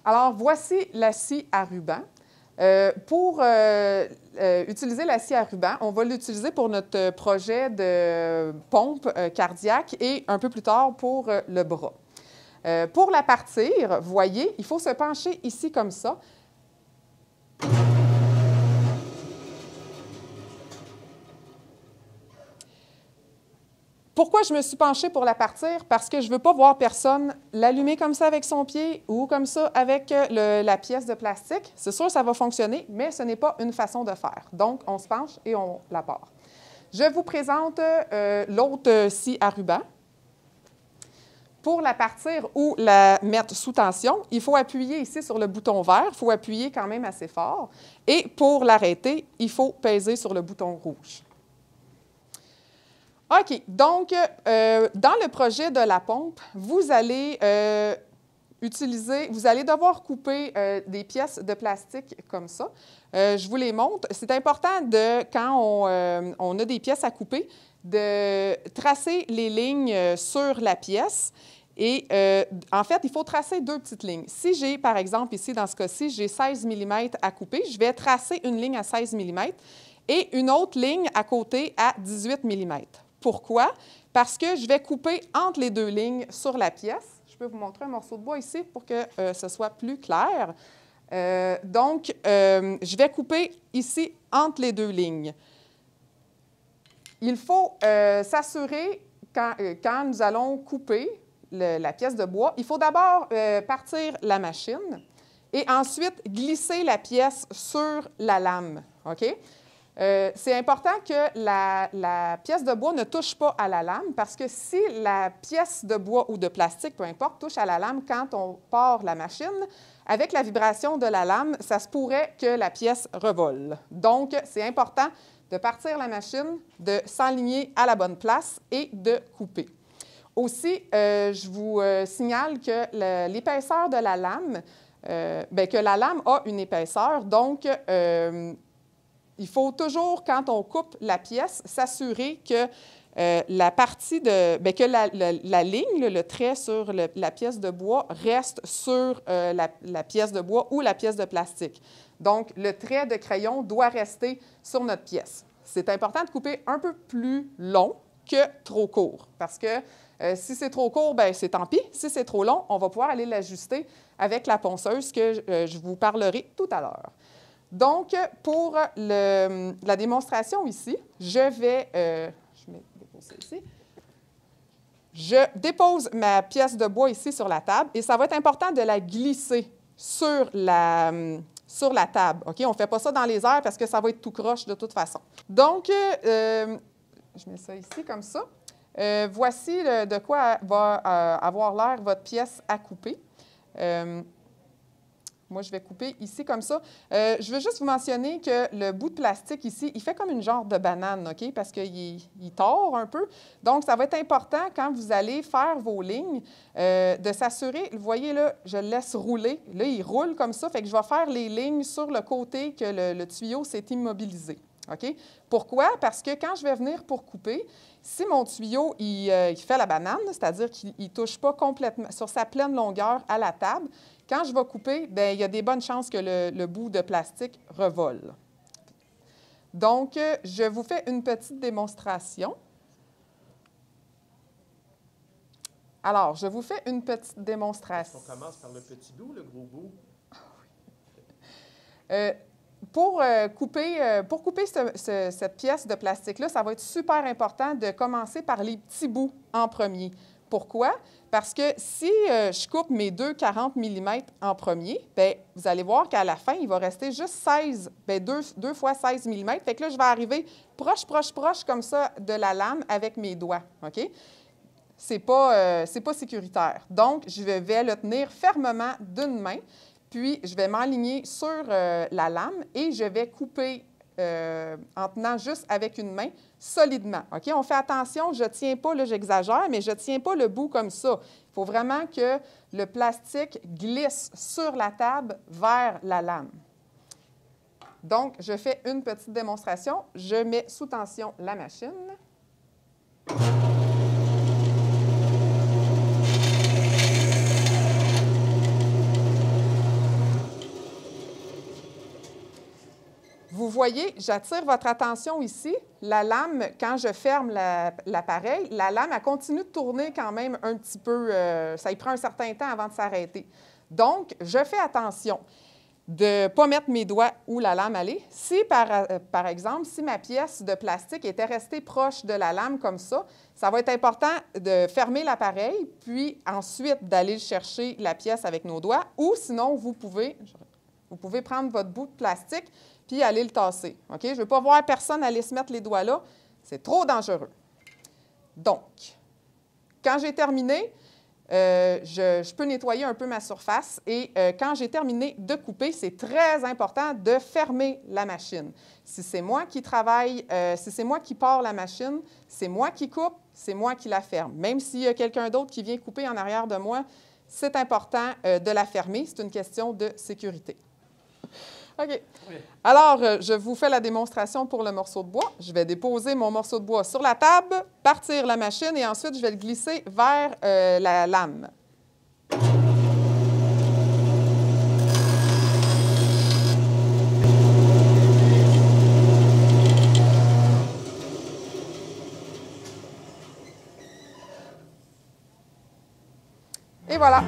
Alors, voici la scie à ruban. Pour utiliser la scie à ruban, on va l'utiliser pour notre projet de pompe cardiaque et un peu plus tard pour le bras. Pour la partir, vous voyez, il faut se pencher ici comme ça. Pourquoi je me suis penchée pour la partir? Parce que je ne veux pas voir personne l'allumer comme ça avec son pied ou comme ça avec la pièce de plastique. C'est sûr que ça va fonctionner, mais ce n'est pas une façon de faire. Donc, on se penche et on la part. Je vous présente l'autre scie à ruban. Pour la partir ou la mettre sous tension, il faut appuyer ici sur le bouton vert. Il faut appuyer quand même assez fort. Et pour l'arrêter, il faut peser sur le bouton rouge. OK. Donc, dans le projet de la pompe, vous allez devoir couper des pièces de plastique comme ça. Je vous les montre. C'est important, quand on a des pièces à couper, de tracer les lignes sur la pièce. Et en fait, il faut tracer deux petites lignes. Si j'ai, par exemple, ici, dans ce cas-ci, j'ai 16 mm à couper, je vais tracer une ligne à 16 mm et une autre ligne à côté à 18 mm. Pourquoi? Parce que je vais couper entre les deux lignes sur la pièce. Je peux vous montrer un morceau de bois ici pour que ce soit plus clair. Donc, je vais couper ici entre les deux lignes. Il faut s'assurer, quand nous allons couper la pièce de bois, il faut d'abord partir la machine et ensuite glisser la pièce sur la lame. OK? C'est important que la pièce de bois ne touche pas à la lame parce que si la pièce de bois ou de plastique, peu importe, touche à la lame quand on part la machine, avec la vibration de la lame, ça se pourrait que la pièce revole. Donc, c'est important de partir la machine, de s'aligner à la bonne place et de couper. Aussi, je vous signale que l'épaisseur de la lame, que la lame a une épaisseur, donc il faut toujours, quand on coupe la pièce, s'assurer que la partie que la ligne, le trait sur la pièce de bois reste sur la pièce de bois ou la pièce de plastique. Donc, le trait de crayon doit rester sur notre pièce. C'est important de couper un peu plus long que trop court, parce que si c'est trop court, bien, c'est tant pis. Si c'est trop long, on va pouvoir aller l'ajuster avec la ponceuse que je vous parlerai tout à l'heure. Donc, pour la démonstration ici, je vais déposer ici. Je dépose ma pièce de bois ici sur la table et ça va être important de la glisser sur la table. OK? On ne fait pas ça dans les airs parce que ça va être tout croche de toute façon. Donc, je mets ça ici comme ça. Voici de quoi va avoir l'air votre pièce à couper. Moi, je vais couper ici comme ça. Je veux juste vous mentionner que le bout de plastique ici, il fait comme une genre de banane, OK? Parce qu'il tord un peu. Donc, ça va être important quand vous allez faire vos lignes de s'assurer, vous voyez là, je le laisse rouler. Là, il roule comme ça, fait que je vais faire les lignes sur le côté que le tuyau s'est immobilisé. OK? Pourquoi? Parce que quand je vais venir pour couper, si mon tuyau il fait la banane, c'est-à-dire qu'il ne touche pas complètement sur sa pleine longueur à la table, quand je vais couper, bien, il y a des bonnes chances que le bout de plastique revole. Donc, je vous fais une petite démonstration. Alors, je vous fais une petite démonstration. On commence par le petit bout ou le gros bout? Pour couper cette pièce de plastique-là, ça va être super important de commencer par les petits bouts en premier. Pourquoi? Parce que si je coupe mes deux 40 mm en premier, bien, vous allez voir qu'à la fin, il va rester juste 16, bien, 2 fois 16 mm. Fait que là, je vais arriver proche comme ça de la lame avec mes doigts. OK? C'est pas sécuritaire. Donc, je vais le tenir fermement d'une main. Puis, je vais m'aligner sur la lame et je vais couper en tenant juste avec une main solidement. OK? On fait attention, je ne tiens pas, là, j'exagère, mais je ne tiens pas le bout comme ça. Il faut vraiment que le plastique glisse sur la table vers la lame. Donc, je fais une petite démonstration. Je mets sous tension la machine. voyez, j'attire votre attention ici. La lame, quand je ferme l'appareil, la lame, elle continue de tourner quand même un petit peu. Ça y prend un certain temps avant de s'arrêter. Donc, je fais attention de ne pas mettre mes doigts où la lame allait. Si, par exemple, si ma pièce de plastique était restée proche de la lame comme ça va être important de fermer l'appareil, puis ensuite d'aller chercher la pièce avec nos doigts, ou sinon, vous pouvez prendre votre bout de plastique puis aller le tasser. OK? Je ne veux pas voir personne aller se mettre les doigts là. C'est trop dangereux. Donc, quand j'ai terminé, je peux nettoyer un peu ma surface et quand j'ai terminé de couper, c'est très important de fermer la machine. Si c'est moi qui travaille, si c'est moi qui pars la machine, c'est moi qui coupe, c'est moi qui la ferme. Même s'il y a quelqu'un d'autre qui vient couper en arrière de moi, c'est important de la fermer. C'est une question de sécurité. OK. Oui. Alors, je vous fais la démonstration pour le morceau de bois. Je vais déposer mon morceau de bois sur la table, partir la machine et ensuite, je vais le glisser vers la lame. Et voilà.